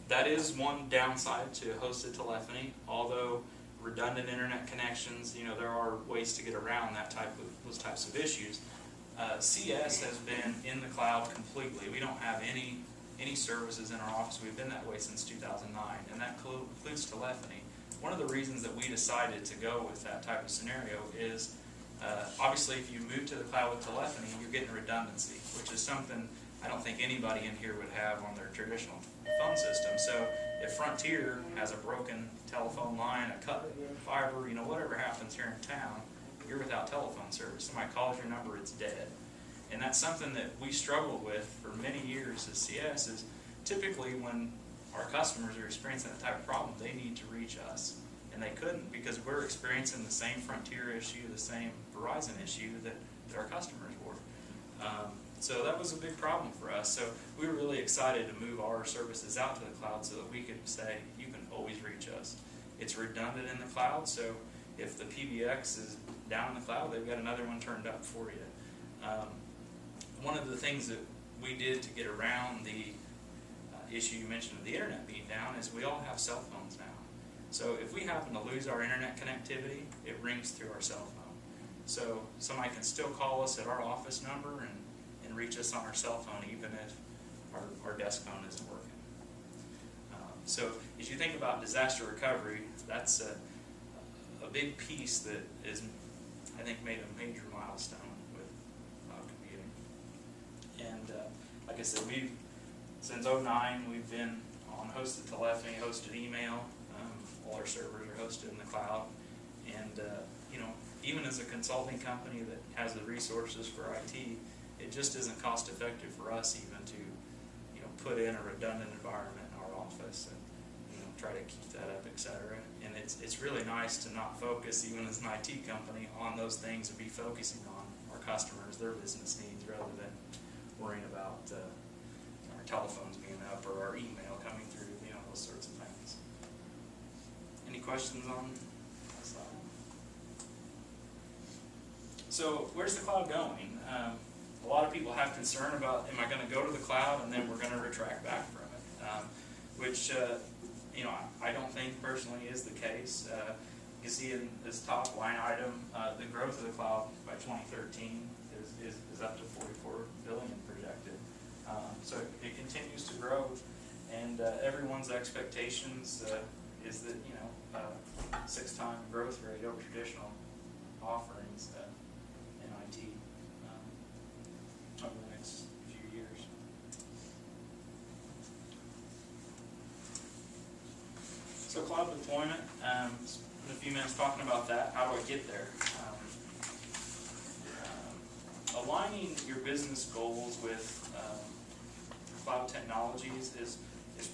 Speaker 2: that is one downside to hosted telephony, although redundant internet connections, there are ways to get around those types of issues. CS has been in the cloud completely. We don't have any services in our office. We've been that way since 2009, and that includes telephony. One of the reasons that we decided to go with that type of scenario is obviously if you move to the cloud with telephony, you're getting redundancy, which is something I don't think anybody in here would have on their traditional phone system. So if Frontier has a broken telephone line, a cut fiber, whatever happens here in town, you're without telephone service. Somebody calls your number, it's dead. And that's something that we struggled with for many years as CS is typically when our customers are experiencing that type of problem, they need to reach us. And they couldn't because we're experiencing the same Frontier issue, the same Verizon issue that our customers were. So that was a big problem for us. So we were really excited to move our services out to the cloud so that we could say, you can always reach us. It's redundant in the cloud, so if the PBX is down in the cloud, they've got another one turned up for you. One of the things that we did to get around the issue you mentioned of the internet being down is we all have cell phones now. So if we happen to lose our internet connectivity, it rings through our cell phone. So somebody can still call us at our office number and reach us on our cell phone even if our desk phone isn't working. So as you think about disaster recovery, that's a big piece that is, I think, made a major milestone with And like I said, since '09, we've been on hosted telephony, hosted email. All our servers are hosted in the cloud. And even as a consulting company that has the resources for IT, it just isn't cost effective for us even to put in a redundant environment in our office and try to keep that up, etc. And it's really nice to not focus, even as an IT company, on those things and be focusing on our customers, their business needs, rather than worrying about our telephones being up or our email coming through, those sorts of things. Any questions on that side? So where's the cloud going? A lot of people have concern about, am I going to go to the cloud and then we're going to retract back from it? Which, I don't think personally is the case. You can see in this top line item, the growth of the cloud by 2013 is up to 44 billion projected. So it continues to grow, and everyone's expectations is that 6-time growth rate over traditional offerings in IT over the next few years. So cloud deployment, spend a few minutes talking about that. How do I get there? Aligning your business goals with cloud technologies is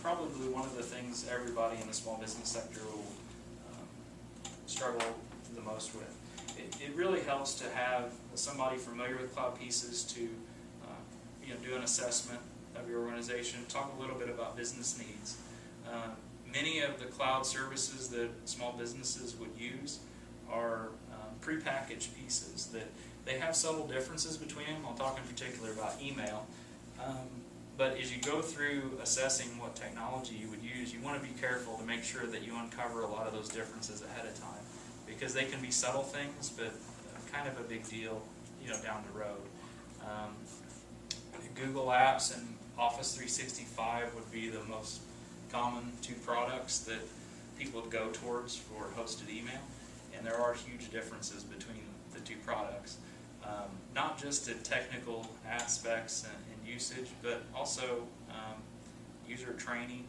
Speaker 2: probably one of the things everybody in the small business sector will struggle the most with. It really helps to have somebody familiar with cloud pieces to do an assessment of your organization, talk a little bit about business needs. Many of the cloud services that small businesses would use are prepackaged pieces that they have subtle differences between them. I'll talk in particular about email. But as you go through assessing what technology you would use, you want to be careful to make sure that you uncover a lot of those differences ahead of time, because they can be subtle things, but kind of a big deal, down the road. Google Apps and Office 365 would be the most common 2 products that people would go towards for hosted email, and there are huge differences between the 2 products. Not just in technical aspects and usage, but also user training.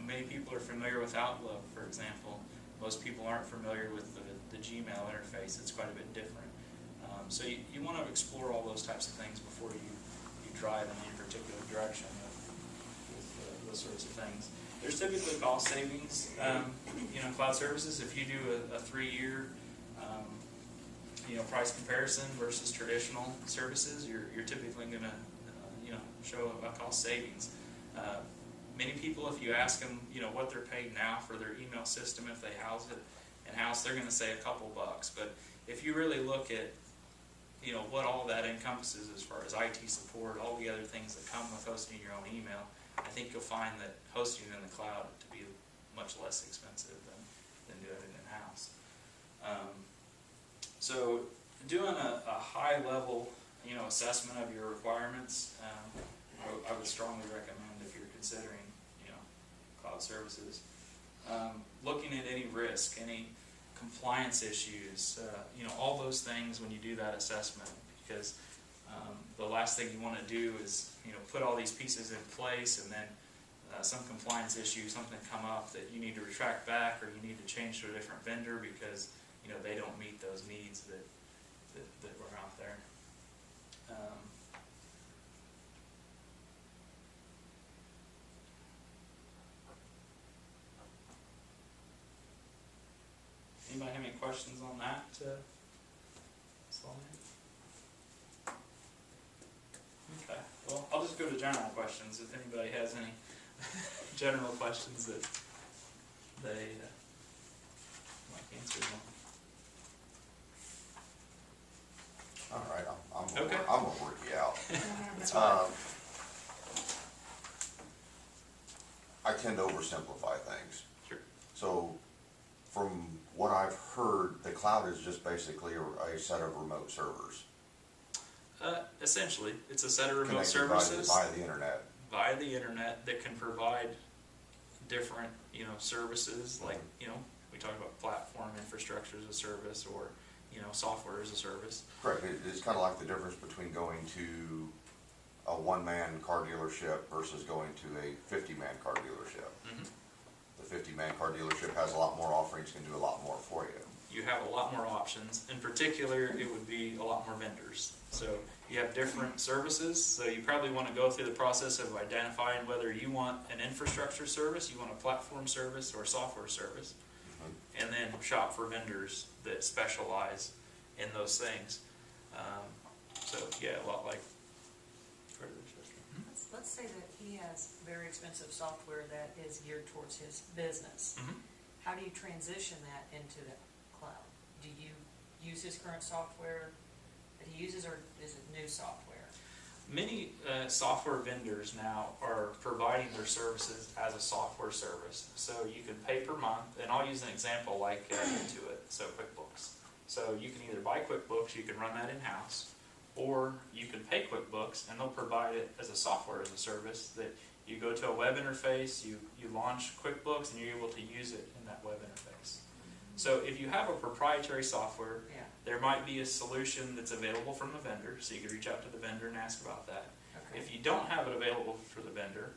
Speaker 2: Many people are familiar with Outlook, for example. Most people aren't familiar with the Gmail interface. It's quite a bit different. So you want to explore all those types of things before you drive in any particular direction with those sorts of things. There's typically cost savings, cloud services. If you do a 3-year price comparison versus traditional services, you're typically going to show a cost savings. Many people, if you ask them what they're paying now for their email system, if they house it in-house, they're going to say a couple bucks. But if you really look at what all that encompasses as far as IT support, all the other things that come with hosting your own email, I think you'll find that hosting in the cloud to be much less expensive than doing it in-house. So doing a high-level assessment of your requirements, I would strongly recommend if you're considering cloud services. Looking at any risk, any compliance issues, all those things when you do that assessment, because the last thing you want to do is put all these pieces in place and then some compliance issue, something come up that you need to retract back or you need to change to a different vendor because they don't meet those needs that were out there. Anybody have any questions on that slide? Okay, well, I'll just go to general questions if anybody has any general questions that they like answers on.
Speaker 6: All right,
Speaker 2: Okay.
Speaker 6: I'm gonna work you out.
Speaker 2: That's fine.
Speaker 6: I tend to oversimplify things.
Speaker 2: Sure.
Speaker 6: So, from what I've heard, the cloud is just basically a set of remote servers.
Speaker 2: Essentially, it's a set of remote
Speaker 6: Connected
Speaker 2: services
Speaker 6: via the internet.
Speaker 2: Via the internet that can provide different, services like, we talk about platform infrastructure as a service or, software as a service.
Speaker 6: Correct. It's kind of like the difference between going to a one-man car dealership versus going to a 50-man car dealership.
Speaker 2: Mhm.
Speaker 6: The 50-man car dealership has a lot more offerings, can do a lot more for you.
Speaker 2: You have a lot more options. In particular, it would be a lot more vendors. So you have different services, so you probably want to go through the process of identifying whether you want an infrastructure service, you want a platform service, or a software service, and then shop for vendors that specialize in those things. So yeah, a lot like
Speaker 4: Let's say that he has very expensive software that is geared towards his business.
Speaker 2: Mhm.
Speaker 4: How do you transition that into the cloud? Do you use his current software that he uses, or is it new software?
Speaker 2: Many software vendors now are providing their services as a software service. So you can pay per month, and I'll use an example like Intuit, so QuickBooks. So you can either buy QuickBooks, you can run that in-house, or you can pay QuickBooks and they'll provide it as a software as a service that you go to a web interface, you launch QuickBooks, and you're able to use it in that web interface. So if you have a proprietary software,
Speaker 4: Yeah.
Speaker 2: there might be a solution that's available from the vendor, so you could reach out to the vendor and ask about that.
Speaker 4: Okay.
Speaker 2: If you don't have it available for the vendor,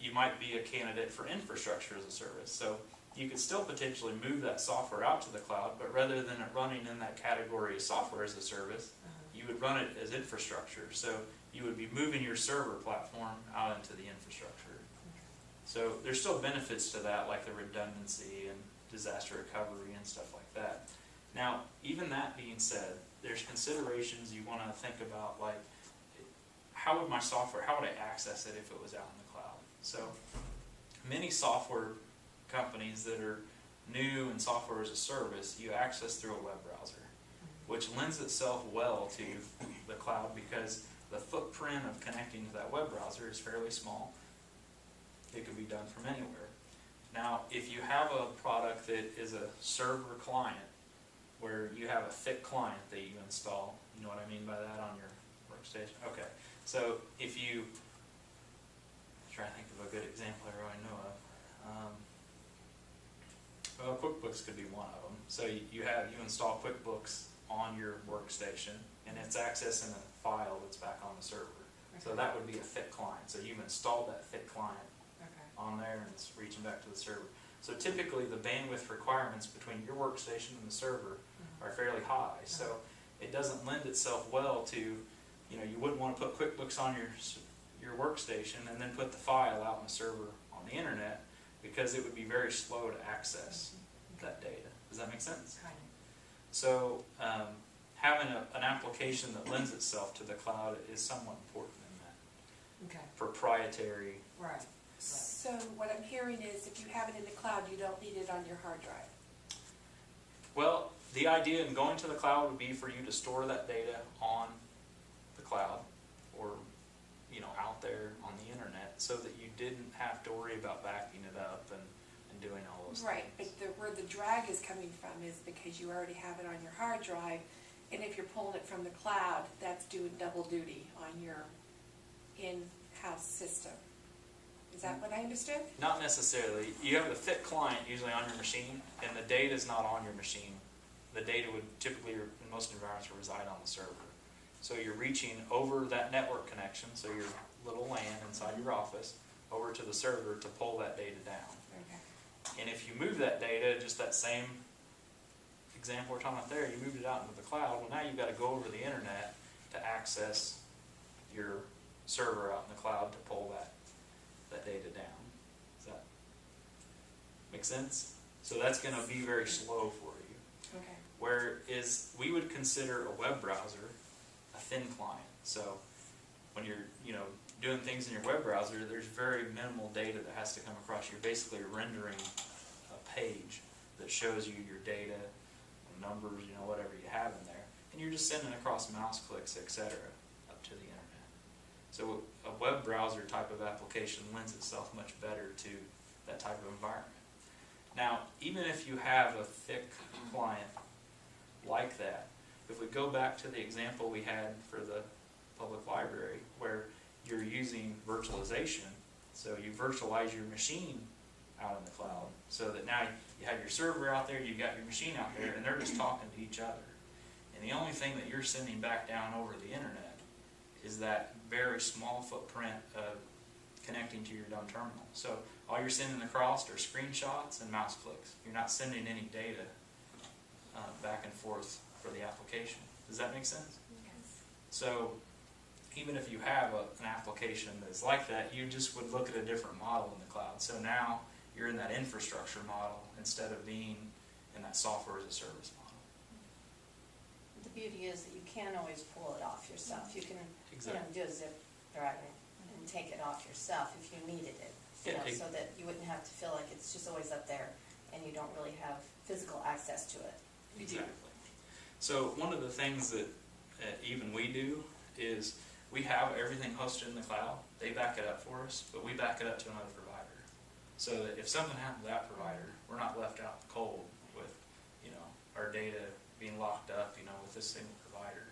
Speaker 2: you might be a candidate for infrastructure as a service. So you could still potentially move that software out to the cloud, but rather than it running in that category of software as a service, you would run it as infrastructure. So you would be moving your server platform out into the infrastructure. So there's still benefits to that, like the redundancy and disaster recovery and stuff like that. Now, even that being said, there's considerations you want to think about, like how would my software, how would I access it if it was out in the cloud? So many software companies that are new and software as a service, you access through a web browser, which lends itself well to the cloud because the footprint of connecting to that web browser is fairly small. It can be done from anywhere. Now, if you have a product that is a server client, where you have a thick client that you install, you know what I mean by that on your workstation? Okay, so if you, I'm trying to think of a good example I already know of. Well, QuickBooks could be one of them. So you install QuickBooks on your workstation, and it's accessing a file that's back on the server. So that would be a thick client. So you've installed that thick client on there, and it's reaching back to the server. So typically the bandwidth requirements between your workstation and the server are fairly high. So it doesn't lend itself well to, you wouldn't want to put QuickBooks on your workstation and then put the file out on the server on the internet, because it would be very slow to access that data. Does that make sense?
Speaker 4: Kind of.
Speaker 2: So having an application that lends itself to the cloud is somewhat important in that.
Speaker 4: Okay.
Speaker 2: Proprietary.
Speaker 4: Right.
Speaker 3: So what I'm hearing is if you have it in the cloud, you don't need it on your hard drive.
Speaker 2: Well, the idea in going to the cloud would be for you to store that data on the cloud, or out there on the internet, so that you didn't have to worry about backing it up and doing all those
Speaker 3: Right,
Speaker 2: things.
Speaker 3: but where the drag is coming from is because you already have it on your hard drive, and if you're pulling it from the cloud, that's doing double duty on your in-house system. Is that what I understood?
Speaker 2: Not necessarily. You have the thick client usually on your machine, and the data is not on your machine. The data would typically, in most environments, reside on the server. So you're reaching over that network connection, so your little LAN inside your office, over to the server to pull that data down.
Speaker 3: Okay.
Speaker 2: And if you move that data, just that same example we're talking about there, you moved it out into the cloud, well now you've got to go over the internet to access your server out in the cloud to pull that data down. Does that make sense? So that's going to be very slow for you.
Speaker 3: Okay.
Speaker 2: Whereas we would consider a web browser a thin client. So when you're doing things in your web browser, there's very minimal data that has to come across. You're basically rendering a page that shows you your data, numbers, whatever you have in there, and you're just sending across mouse clicks, etc., up to the internet. So a web browser type of application lends itself much better to that type of environment. Now, even if you have a thick client like that, if we go back to the example we had for the public library, where you're using virtualization, so you virtualize your machine out in the cloud, so that now you have your server out there, you've got your machine out there, and they're just talking to each other. And the only thing that you're sending back down over the internet is that very small footprint of connecting to your dumb terminal. So all you're sending across are screenshots and mouse clicks. You're not sending any data back and forth for the application. Does that make sense?
Speaker 1: Yes.
Speaker 2: So even if you have an application that's like that, you just would look at a different model in the cloud. So now you're in that infrastructure model instead of being in that software as a service model.
Speaker 7: The beauty is that you can always pull it off yourself. You can, do a zip drive and take it off yourself if you needed it. So that you wouldn't have to feel like it's just always up there and you don't really have physical access to it.
Speaker 2: Exactly. So one of the things that even we do is we have everything hosted in the cloud. They back it up for us, but we back it up to another provider. So that if something happened to that provider, we're not left out in the cold with, our data being locked up, with this single provider.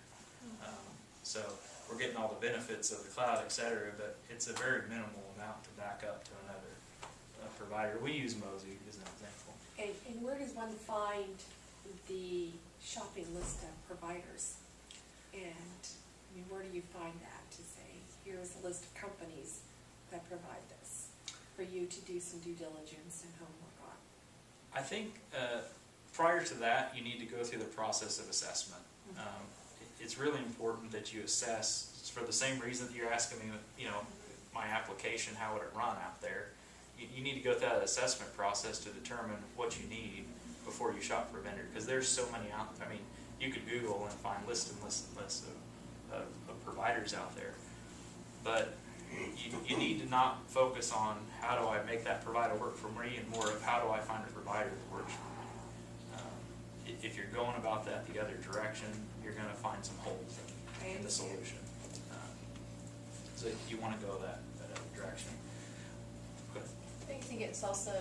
Speaker 2: So we're getting all the benefits of the cloud, et cetera, but it's a very minimal amount to back up to another provider. We use Mozy as an example.
Speaker 3: And where does one find the shopping list of providers? And where do you find that to say, here's a list of companies that provide this for you to do some due diligence and homework on?
Speaker 2: I think prior to that, you need to go through the process of assessment. It's really important that you assess, for the same reason that you're asking me, my application, how would it run out there? You need to go through that assessment process to determine what you need before you shop for a vendor, because there's so many out there. I mean, you could Google and find lists and lists and lists of providers out there, but you need to not focus on how do I make that provider work for me, and more of how do I find a provider that works for me. If you're going about that the other direction, you're going to find some holes in the solution. So you want to go that other direction. But
Speaker 7: I think it's also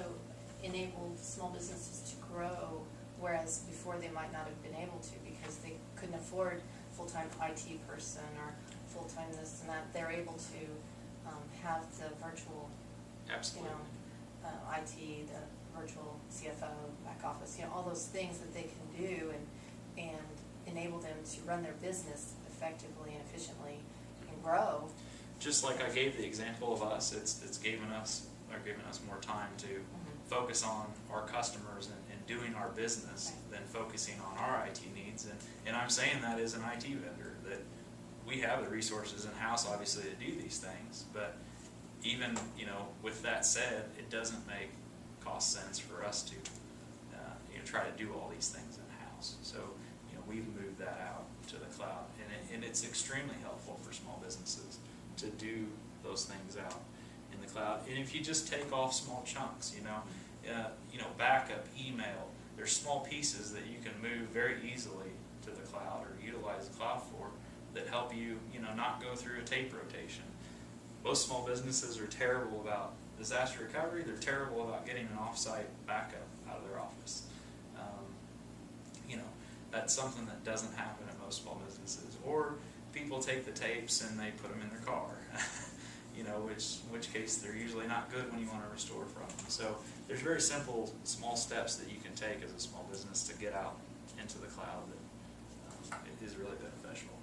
Speaker 7: enabled small businesses to grow, whereas before they might not have been able to because they couldn't afford full-time IT person or full-time this and that. They're able to have the virtual,
Speaker 2: absolutely.
Speaker 7: IT, the virtual CFO, back office, all those things that they can do and enable them to run their business effectively and efficiently and grow.
Speaker 2: Just like I gave the example of us, it's given us more time to focus on our customers and doing our business than focusing on our IT needs. And I'm saying that as an IT vendor, that we have the resources in-house, obviously, to do these things. But even, with that said, it doesn't make cost sense for us to, try to do all these things in-house. So, we've moved that out to the cloud, and it's extremely helpful for small businesses to do those things out in the cloud. And if you just take off small chunks, backup, email, there's small pieces that you can move very easily to the cloud or utilize the cloud for that help you, not go through a tape rotation. Most small businesses are terrible about disaster recovery. They're terrible about getting an off-site backup out of their office. That's something that doesn't happen at most small businesses. Or people take the tapes and they put them in their car. In which case they're usually not good when you want to restore from them. So there's very simple, small steps that you can take as a small business to get out into the cloud that is really beneficial.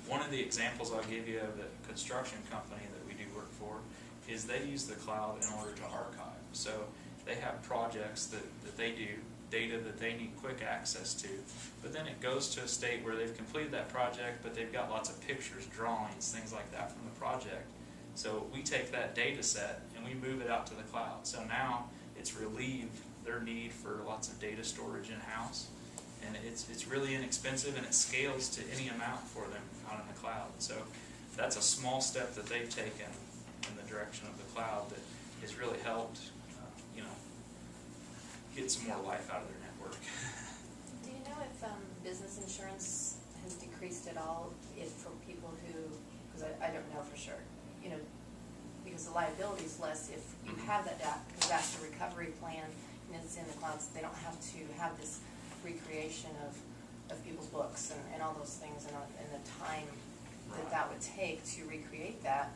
Speaker 2: One of the examples I'll give you of the construction company that we do work for is they use the cloud in order to archive. So they have projects that they do, data that they need quick access to, but then it goes to a state where they've completed that project, but they've got lots of pictures, drawings, things like that from the project. So we take that data set and we move it out to the cloud. So now it's relieved their need for lots of data storage in-house, and it's really inexpensive, and it scales to any amount for them out in the cloud. So that's a small step that they've taken in the direction of the cloud that has really helped get some more life out of their network.
Speaker 7: Do you know if business insurance has decreased at all for people who, because I don't know for sure, because the liability is less if you have that disaster recovery plan and it's in the cloud, so they don't have to have this recreation of people's books and all those things and the time that would take to recreate that.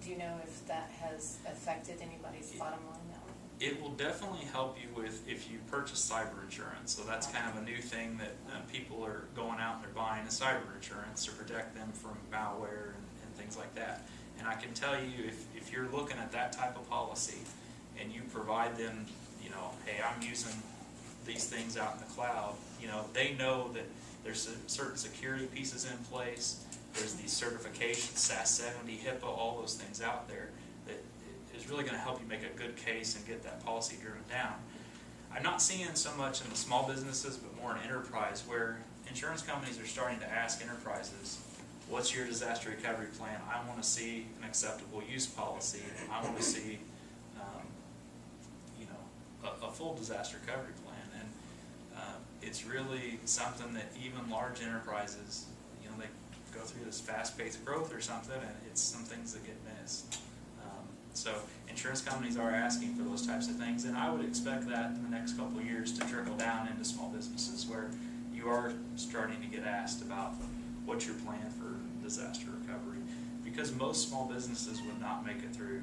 Speaker 7: Do you know if that has affected anybody's bottom line that way?
Speaker 2: It will definitely help you with if you purchase cyber insurance. So that's kind of a new thing that people are going out and they're buying a cyber insurance to protect them from malware and things like that. And I can tell you, if you're looking at that type of policy and you provide them, you know, hey, I'm using these things out in the cloud, you know, they know that there's certain security pieces in place, there's these certifications, SAS 70, HIPAA, all those things out there that is really going to help you make a good case and get that policy driven down. I'm not seeing so much in the small businesses, but more in enterprise, where insurance companies are starting to ask enterprises, what's your disaster recovery plan? I want to see an acceptable use policy. I want to see, you know, a full disaster recovery plan. And it's really something that even large enterprises, you know, they go through this fast-paced growth or something, and it's some things that get missed. So insurance companies are asking for those types of things, and I would expect that in the next couple of years to trickle down into small businesses where you are starting to get asked about what's your plan for disaster recovery, because most small businesses would not make it through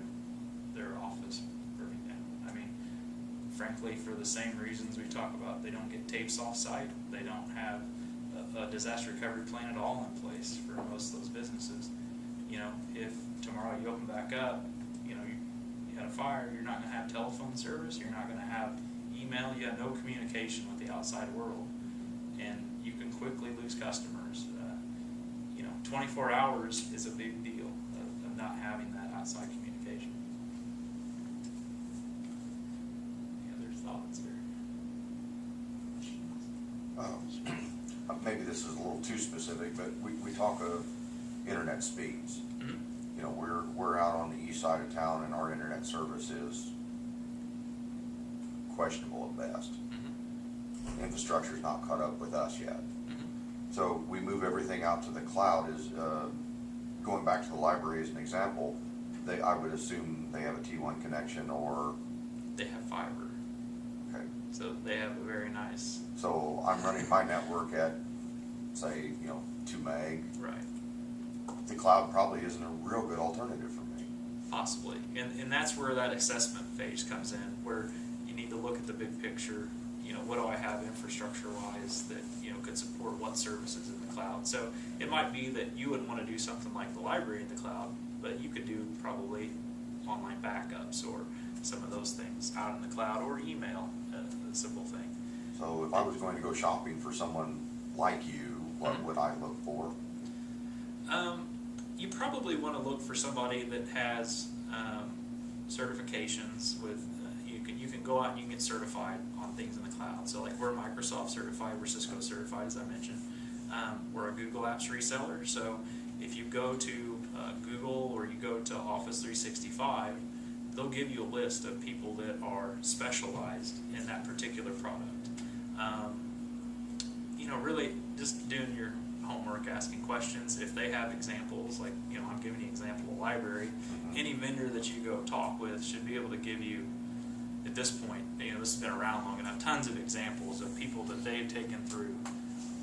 Speaker 2: their office burning down. I mean, frankly, for the same reasons we talk about, they don't get tapes off-site, they don't have a disaster recovery plan at all in place for most of those businesses. You know, if tomorrow you open back up, you know, you had a fire, you're not going to have telephone service, you're not going to have email, you have no communication with the outside world, and you can quickly lose customers. You know, 24 hours is a big deal of not having that outside communication. Any other thoughts or?
Speaker 6: Maybe this is a little too specific, but we talk of internet speeds.
Speaker 2: Mm-hmm.
Speaker 6: You know, we're out on the east side of town and our internet service is questionable at best.
Speaker 2: Mm-hmm.
Speaker 6: Infrastructure's not caught up with us yet.
Speaker 2: Mm-hmm.
Speaker 6: So we move everything out to the cloud. Is going back to the library as an example, I would assume they have a T1 connection or...
Speaker 2: They have fiber.
Speaker 6: Okay.
Speaker 2: So they have a very nice...
Speaker 6: So I'm running my network at, say, 2 meg.
Speaker 2: Right.
Speaker 6: The cloud probably isn't a real good alternative for me.
Speaker 2: Possibly. And that's where that assessment phase comes in, where you need to look at the big picture. You know, what do I have infrastructure-wise that, could support what services in the cloud? So it might be that you would want to do something like the library in the cloud, but you could do probably online backups or some of those things out in the cloud, or email, a simple thing.
Speaker 6: So if I was going to go shopping for someone like you, what
Speaker 2: Mm-hmm.
Speaker 6: would I look for?
Speaker 2: You probably want to look for somebody that has certifications with, you can go out and you can get certified on things in the cloud. So like we're Microsoft certified, we're Cisco certified, as I mentioned. We're a Google Apps reseller. So if you go to Google or you go to Office 365, they'll give you a list of people that are specialized in that particular product. Really just doing your homework, asking questions. If they have examples, like, I'm giving you an example of a library, any vendor that you go talk with should be able to give you, at this point, this has been around long enough, tons of examples of people that they've taken through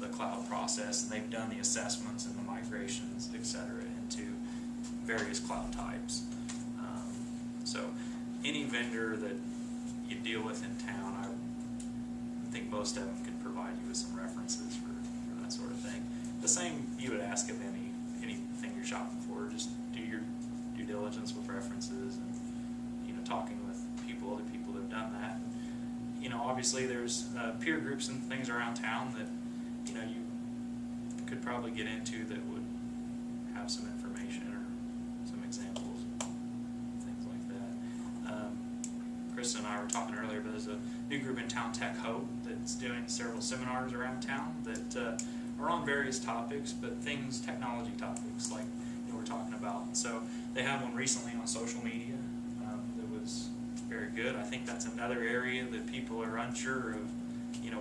Speaker 2: the cloud process and they've done the assessments and the migrations, etc., into various cloud types. So any vendor that you deal with in town, I think most of them can provide you with some references for that sort of thing. The same you would ask of anything you're shopping for. Just do your due diligence with references and talking with other people that have done that. And, obviously there's peer groups and things around town that you could probably get into that would have some information or some examples, things like that. Chris and I were talking earlier, but there's a new group in town, Tech Hope, that's doing several seminars around town that are on various topics, but technology topics like we're talking about. So they had one recently on social media that was very good. I think that's another area that people are unsure of,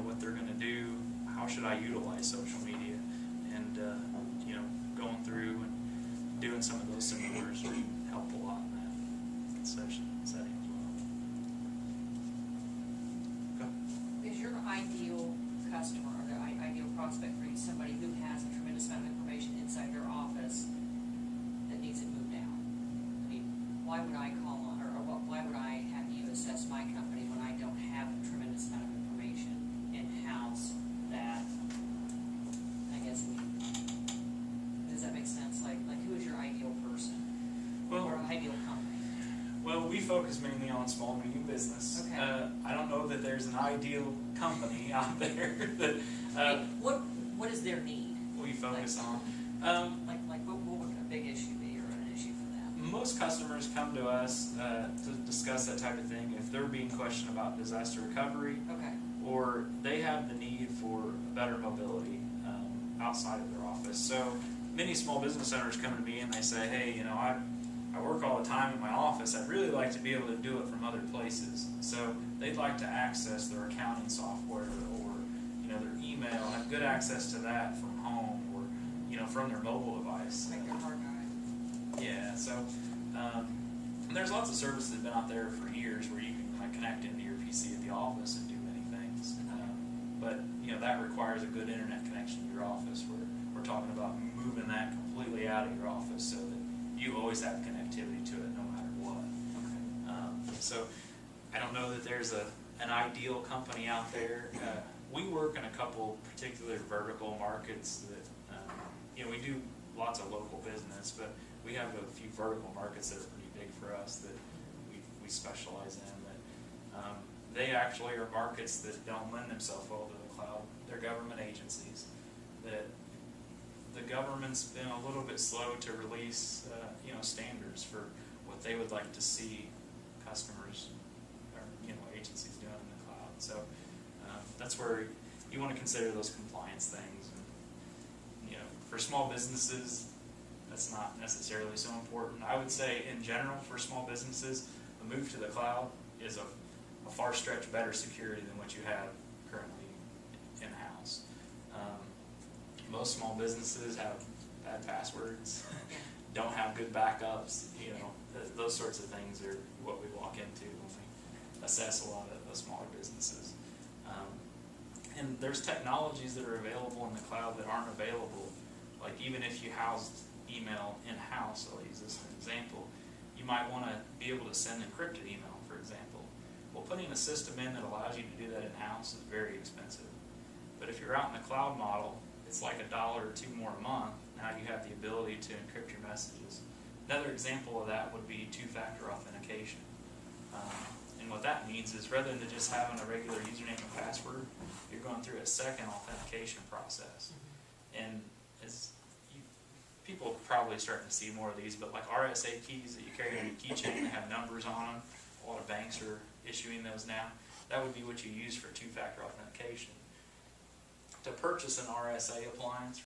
Speaker 2: what they're going to do. How should I utilize social media? And going through and doing some of those seminars would help a lot in that setting as well.
Speaker 4: Is your ideal customer or the ideal prospect for you somebody who has a tremendous amount of information inside their office that needs it moved out? I mean, why would I call on, or why would I have you assess my company
Speaker 2: Well, we focus mainly on small and medium business.
Speaker 4: Okay.
Speaker 2: I don't know that there's an ideal company out there that
Speaker 4: What is their need?
Speaker 2: we focus on.
Speaker 4: Like what would a big issue be, or an issue for them?
Speaker 2: Most customers come to us to discuss that type of thing if they're being questioned about disaster recovery,
Speaker 4: Okay.
Speaker 2: or they have the need for better mobility outside of their office. So many small business owners come to me and they say, hey, you know, I work all the time in my office. I'd really like to be able to do it from other places. So they'd like to access their accounting software or, you know, their email, have good access to that from home or, you know, from their mobile device.
Speaker 4: Make their hard drive.
Speaker 2: Yeah, so and there's lots of services that have been out there for years where you can kind of connect into your PC at the office and do many things. But you know that requires a good internet connection to your office. We're talking about moving that completely out of your office so that you always have connectivity to it no matter what. So I don't know that there's an ideal company out there. We work in a couple particular vertical markets that you know we do lots of local business, but we have a few vertical markets that are pretty big for us that we specialize in. That they actually are markets that don't lend themselves well to the cloud. They're government agencies that the government's been a little bit slow to release you know standards for what they would like to see customers or you know agencies doing in the cloud. So that's where you want to consider those compliance things. And, you know, for small businesses, that's not necessarily so important. I would say in general for small businesses, the move to the cloud is a far stretch better security than what you have currently in-house. Most small businesses have bad passwords, don't have good backups, you know, those sorts of things are what we walk into when we assess a lot of the smaller businesses. And there's technologies that are available in the cloud that aren't available. Like even if you housed email in-house, I'll use this as an example, you might want to be able to send encrypted email, for example. Well, putting a system in that allows you to do that in-house is very expensive. But if you're out in the cloud model, it's like $1 or $2 more a month. Now you have the ability to encrypt your messages. Another example of that would be two-factor authentication. And what that means is rather than just having a regular username and password, you're going through a second authentication process. And it's, people are probably starting to see more of these, but like RSA keys that you carry on your keychain that have numbers on them, a lot of banks are issuing those now. That would be what you use for two-factor authentication. To purchase an RSA appliance